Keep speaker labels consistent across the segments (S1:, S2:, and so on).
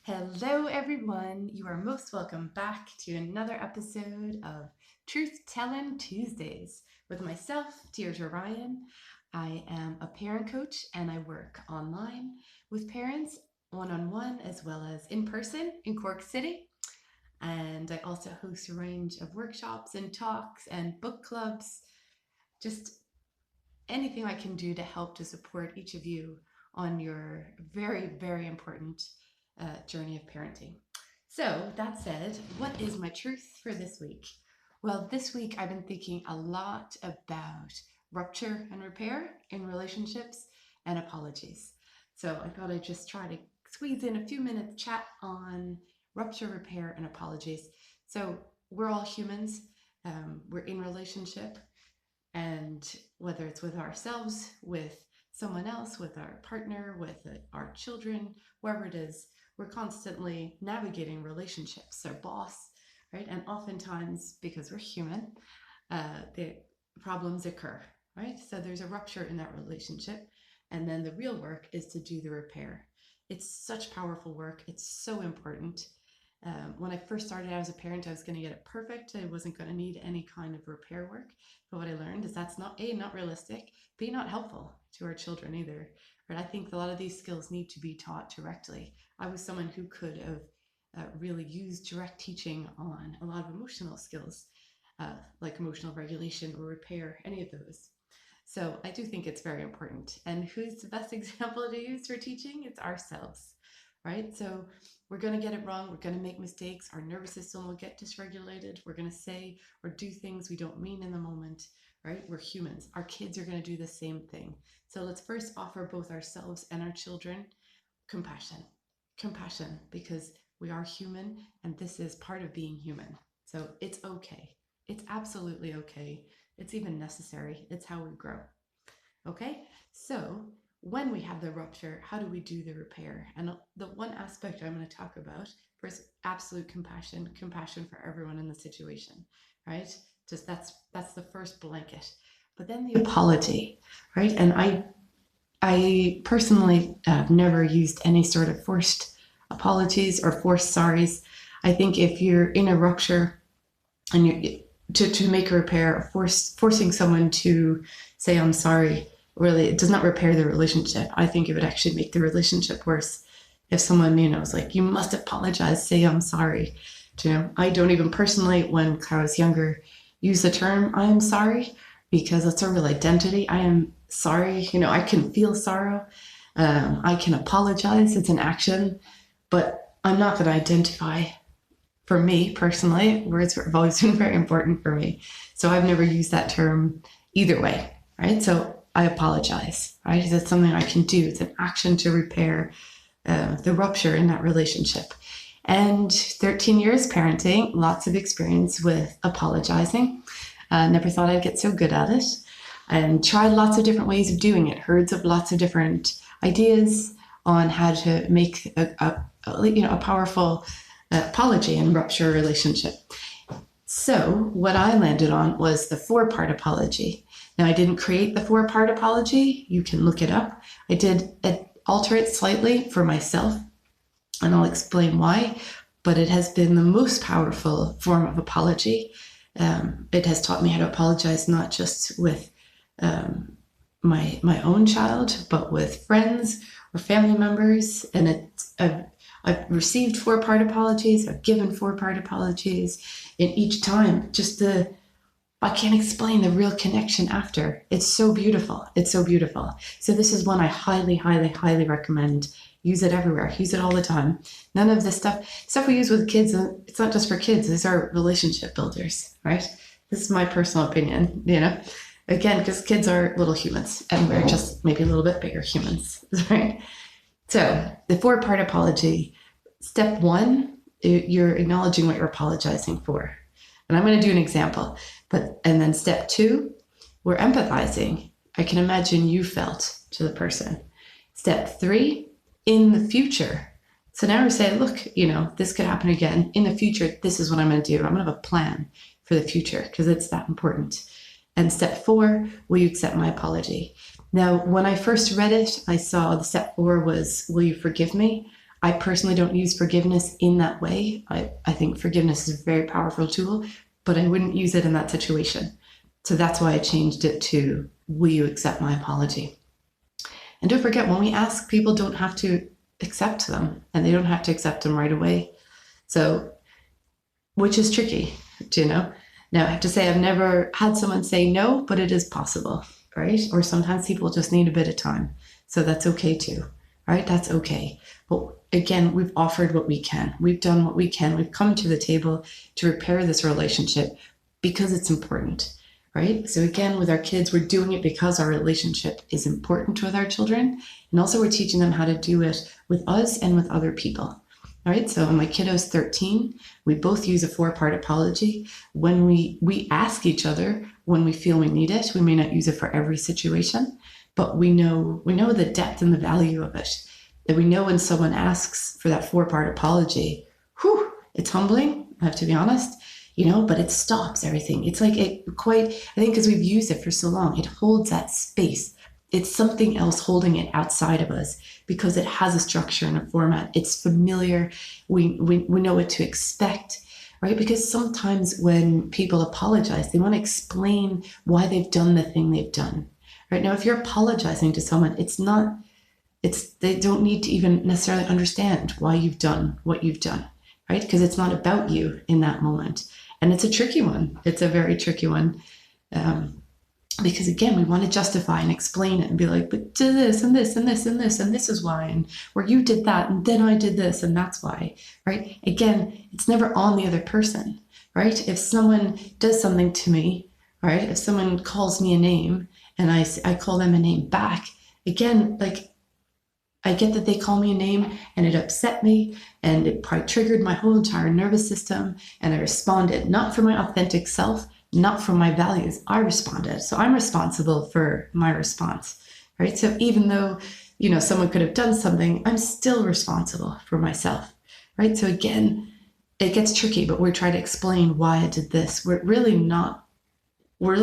S1: Hello, everyone. You are most welcome back to another episode of Tellin Tuesdays with myself, Deirdre Ryan. I am a parent coach and I work online with parents one on one as well as in person in Cork City. And I also host a range of workshops and talks and book clubs, just anything I can do to help to support each of you on your very, very important journey of parenting. So, that said, what is my truth for this week? Well, this week I've been thinking a lot about rupture and repair in relationships and apologies. So, I thought I'd just try to squeeze in a few minutes chat on rupture, repair, and apologies. So, we're all humans, we're in relationship, and whether it's with ourselves, with someone else, with our partner, with our children, wherever it is, we're constantly navigating relationships, our boss, right? And oftentimes, because we're human, the problems occur, right? So there's a rupture in that relationship. And then the real work is to do the repair. It's such powerful work. It's so important. When I first started out as a parent, I was going to get it perfect. I wasn't going to need any kind of repair work. But what I learned is that's not not realistic, B, not helpful to our children either. Right? I think a lot of these skills need to be taught directly. I was someone who could have really used direct teaching on a lot of emotional skills, like emotional regulation or repair, any of those. So I do think it's very important. And who's the best example to use for teaching? It's ourselves, right? So we're going to get it wrong. We're going to make mistakes. Our nervous system will get dysregulated. We're going to say or do things we don't mean in the moment, right? We're humans. Our kids are going to do the same thing. So let's first offer both ourselves and our children compassion. Compassion, because we are human and this is part of being human. So it's okay. It's absolutely okay. It's even necessary. It's how we grow. Okay? So when we have the rupture, how do we do the repair? And the one aspect I'm going to talk about first, absolute compassion, compassion for everyone in the situation, right? Just that's the first blanket. But then the apology, right? And I personally have never used any sort of forced apologies or forced sorries. I think if you're in a rupture and you to make a repair, forcing someone to say I'm sorry, really it does not repair the relationship. I think it would actually make the relationship worse if someone is like, you must apologize, say I'm sorry. I don't even personally, when I was younger, use the term I am sorry, because it's a real identity. I am sorry. I can feel sorrow. I can apologize. It's an action, but I'm not going to identify. For me personally, words have always been very important for me. So I've never used that term either way, right? So I apologize, right? That's something I can do. It's an action to repair the rupture in that relationship. And 13 years parenting, lots of experience with apologizing. Never thought I'd get so good at it, and tried lots of different ways of doing it. Heard of lots of different ideas on how to make a powerful apology and rupture a relationship. So what I landed on was the 4-part apology. Now, I didn't create the 4-part apology. You can look it up. I did alter it slightly for myself, and I'll explain why. But it has been the most powerful form of apology. It has taught me how to apologize, not just with my own child, but with friends or family members. And I've received 4-part apologies. I've given 4-part apologies. And each time, I can't explain the real connection after. It's so beautiful. It's so beautiful. So this is one I highly, highly, highly recommend. Use it everywhere. Use it all the time. None of this stuff we use with kids, it's not just for kids. These are relationship builders, right? This is my personal opinion, Again, because kids are little humans and we're just maybe a little bit bigger humans, right? So the 4-part apology, step 1, you're acknowledging what you're apologizing for. And I'm going to do an example, and then step 2, we're empathizing. I can imagine you felt to the person. Step 3, in the future. So now we're saying, look, this could happen again. In the future, this is what I'm going to do. I'm going to have a plan for the future because it's that important. And step 4, will you accept my apology? Now, when I first read it, I saw the step 4 was, will you forgive me? I personally don't use forgiveness in that way. I think forgiveness is a very powerful tool, but I wouldn't use it in that situation. So that's why I changed it to, will you accept my apology? And don't forget, when we ask, people don't have to accept them, and they don't have to accept them right away. So, which is tricky, do you know? Now, I have to say, I've never had someone say no, but it is possible, right? Or sometimes people just need a bit of time. So that's okay too, right? That's okay. But again, we've offered what we can. We've done what we can. We've come to the table to repair this relationship because it's important, right? So again, with our kids, we're doing it because our relationship is important with our children. And also we're teaching them how to do it with us and with other people. All right, so my kiddo's 13. We both use a 4-part apology. When we ask each other when we feel we need it, we may not use it for every situation, but we know the depth and the value of it. That we know when someone asks for that 4-part apology, whew, it's humbling, I have to be honest, but it stops everything. It's like I think because we've used it for so long, it holds that space. It's something else holding it outside of us because it has a structure and a format. It's familiar. We know what to expect, right? Because sometimes when people apologize, they want to explain why they've done the thing they've done. Right now, if you're apologizing to someone, they don't need to even necessarily understand why you've done what you've done, right? Because it's not about you in that moment. And it's a tricky one. It's a very tricky one. Because again, we want to justify and explain it and be like, but do this and this and this and this and this is why, and where you did that and then I did this and that's why, right? Again, it's never on the other person, right? If someone does something to me, right? If someone calls me a name and I call them a name back, again, like I get that they call me a name and it upset me and it probably triggered my whole entire nervous system, and I responded not for my authentic self, not from my values. I responded. So I'm responsible for my response, right? So even though, someone could have done something, I'm still responsible for myself, right? So again, it gets tricky, but we're trying to explain why I did this. We're really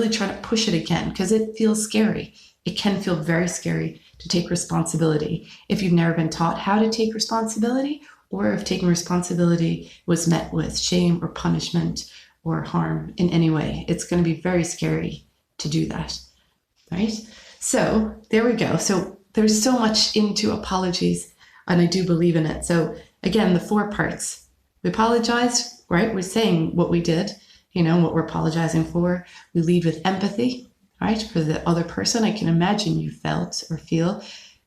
S1: trying to push it again because it feels scary. It can feel very scary to take responsibility if you've never been taught how to take responsibility, or if taking responsibility was met with shame or punishment or harm in any way. It's going to be very scary to do that, right? So there we go. So there's so much into apologies, and I do believe in it. So again, the 4 parts. We apologize, right? We're saying what we did, what we're apologizing for. We lead with empathy, right? For the other person, I can imagine you felt or feel,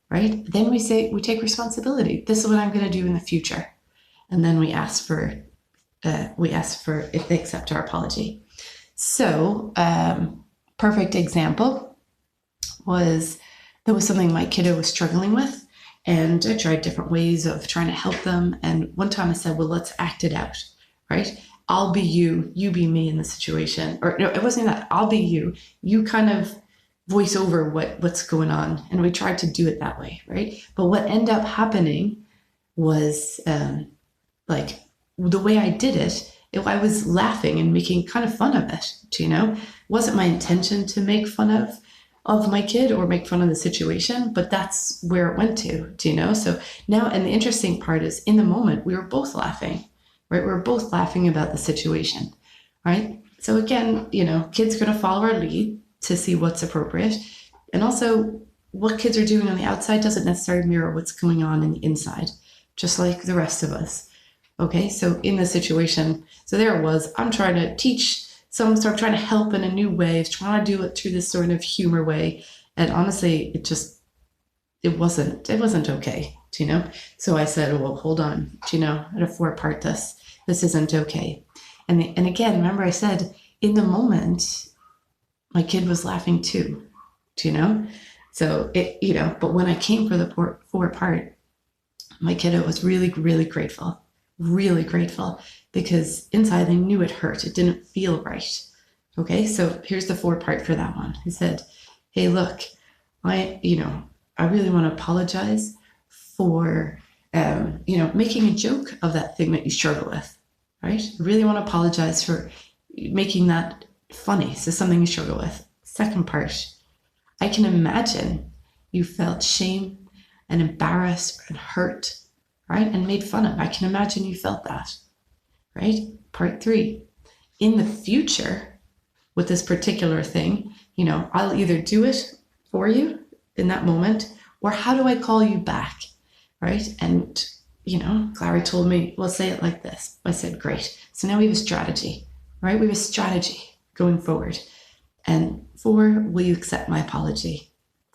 S1: right? Then we take responsibility. This is what I'm going to do in the future. And then we ask for if they accept our apology. So, perfect example was, there was something my kiddo was struggling with, and I tried different ways of trying to help them. And one time I said, well, let's act it out, right? I'll be you, you be me in the situation. Or no, it wasn't that. I'll be you. You kind of voice over what's going on. And we tried to do it that way, right? But what ended up happening was like the way I did it, I was laughing and making kind of fun of it. It wasn't my intention to make fun of my kid or make fun of the situation, but that's where it went to. So now, and the interesting part is, in the moment, we were both laughing, right? We were both laughing about the situation, right? So again, kids are going to follow our lead to see what's appropriate. And also, what kids are doing on the outside doesn't necessarily mirror what's going on in the inside, just like the rest of us. Okay, so in the situation, so there it was, I'm trying to teach some sort of, trying to help in a new way, trying to do it through this sort of humor way. And honestly, it wasn't okay, So I said, well, hold on, I had to 4-part this. This isn't okay. And again, remember I said, in the moment, my kid was laughing too, So but when I came for the 4-part, my kiddo was really, really grateful, because inside they knew it hurt. It didn't feel right. Okay, so here's the 4-part for that one. He said, hey, look, I really want to apologize for, making a joke of that thing that you struggle with, right? I really want to apologize for making that funny. So something you struggle with. 2nd part, I can imagine you felt shame and embarrassed and hurt right? And made fun of. I can imagine you felt that, right? Part 3, in the future with this particular thing, I'll either do it for you in that moment, or how do I call you back, right? And, Clary told me, well, say it like this. I said, great. So now we have a strategy, right? We have a strategy going forward. And 4, will you accept my apology?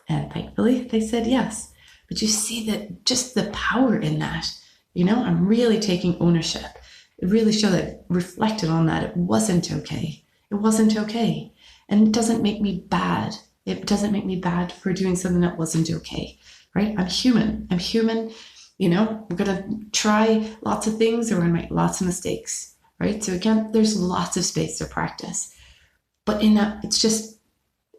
S1: And thankfully they said yes. But you see that just the power in that, I'm really taking ownership. It really showed that, reflected on that. It wasn't okay. It wasn't okay. And it doesn't make me bad. It doesn't make me bad for doing something that wasn't okay, right? I'm human. I'm human. We're going to try lots of things, or we're going to make lots of mistakes, right? So again, there's lots of space to practice. But in that, it's just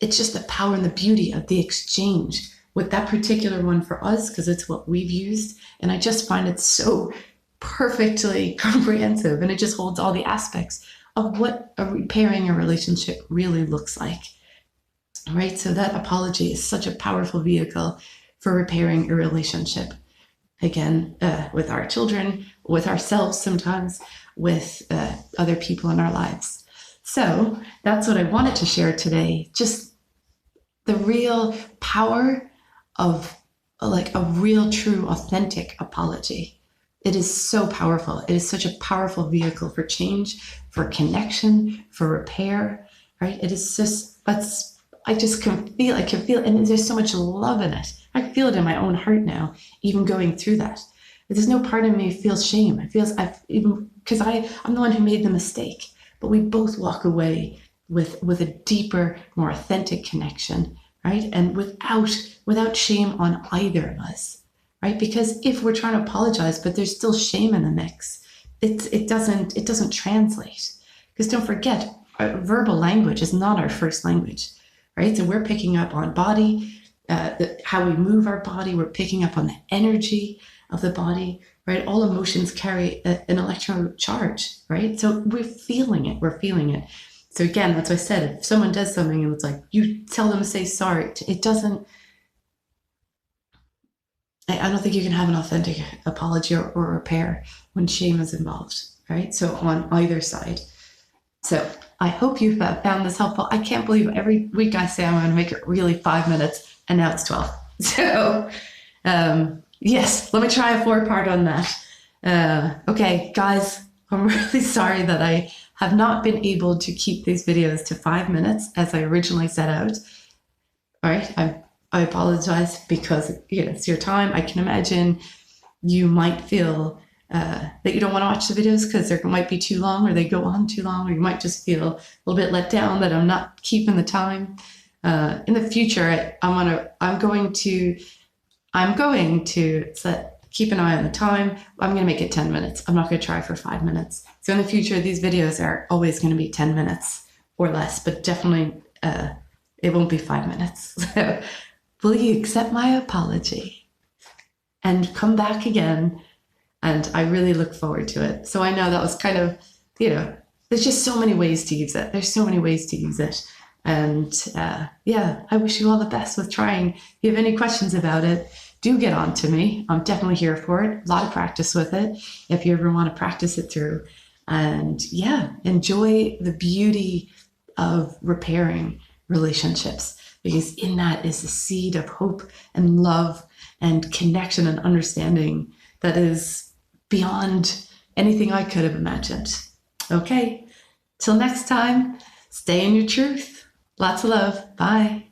S1: the power and the beauty of the exchange with that particular one for us, because it's what we've used. And I just find it so perfectly comprehensive, and it just holds all the aspects of what repairing a relationship really looks like, right? So that apology is such a powerful vehicle for repairing a relationship. Again, with our children, with ourselves sometimes, with other people in our lives. So that's what I wanted to share today. Just the real power of like a real, true, authentic apology. It is so powerful. It is such a powerful vehicle for change, for connection, for repair, right? It is just, I just can feel, and there's so much love in it. I can feel it in my own heart now, even going through that. There's no part of me who feels shame. Because I'm the one who made the mistake, but we both walk away with a deeper, more authentic connection, right? And without shame on either of us, right? Because if we're trying to apologize, but there's still shame in the mix, it doesn't translate. Because don't forget, verbal language is not our first language, right? So we're picking up on body, how we move our body. We're picking up on the energy of the body, right? All emotions carry an electron charge, right? So we're feeling it. So again, that's what I said. If someone does something and it's like, you tell them to say sorry, it doesn't, I don't think you can have an authentic apology or repair when shame is involved, right? So on either side. So I hope you've found this helpful. I can't believe every week I say I'm going to make it really 5 minutes, and now it's 12. So yes, let me try a 4-part on that. Okay, guys, I'm really sorry that I have not been able to keep these videos to 5 minutes as I originally set out. All right, I apologize, because it's your time. I can imagine you might feel that you don't want to watch the videos because they might be too long, or they go on too long, or you might just feel a little bit let down that I'm not keeping the time. In the future, I'm going to keep an eye on the time. I'm going to make it 10 minutes. I'm not going to try for 5 minutes. So in the future, these videos are always going to be 10 minutes or less, but definitely it won't be 5 minutes. So will you accept my apology and come back again? And I really look forward to it. So I know that was kind of, there's just so many ways to use it. There's so many ways to use it. And I wish you all the best with trying. If you have any questions about it, do get on to me. I'm definitely here for it. A lot of practice with it if you ever want to practice it through. And enjoy the beauty of repairing relationships, because in that is the seed of hope and love and connection and understanding that is beyond anything I could have imagined. Okay, till next time, stay in your truth. Lots of love. Bye.